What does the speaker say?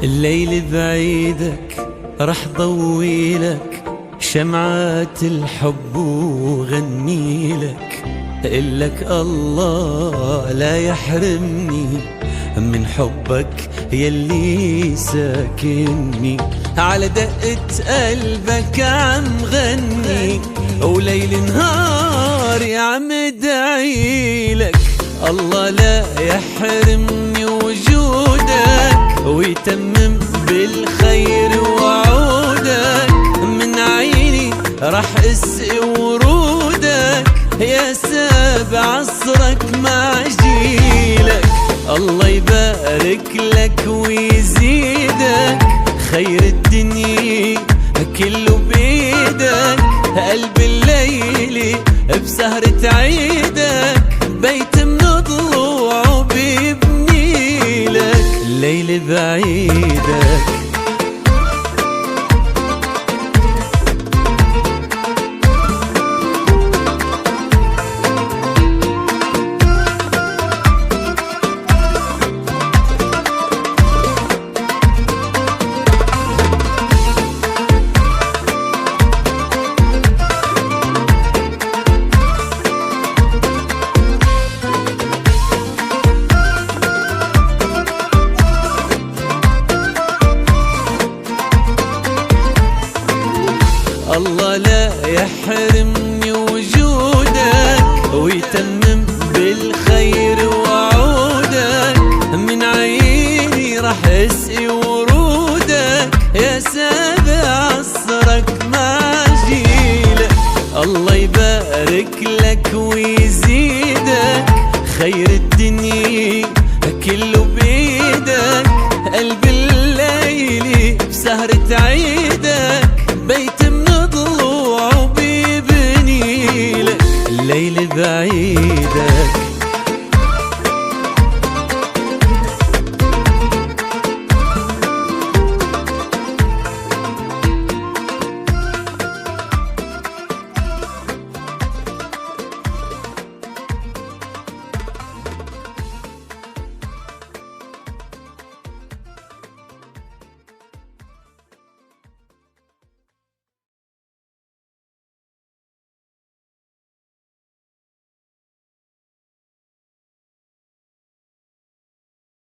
الليل بعيدك رح ضويلك شمعات الحب وغنيلك، إلك الله لا يحرمني من حبك يلي ساكنني. على دقة قلبك عم غني وليل نهاري عم ادعيلك، الله لا يحرمني وجودك ويتمم بالخير وعودك. من عيني رح اسقي ورودك يا سابع عصرك مع جيلك، الله يبارك لك ويزيدك، خير الدنيا كله بيدك. قلب الليل بسهرة عيدك بيت من ضلوعه بيبني لك، الليل بعيدك. الله لا يحرمني وجودك ويتمم بالخير وعودك. من عيني رح اسقي ورودك يا سابع عصرك مع جيلك، الله يبارك لك ويزيدك، خير الدنيا كله بيدك. قلب الليل بسهرة عيدك بيت من ضلوعه بيبني لك، الليل بعيد.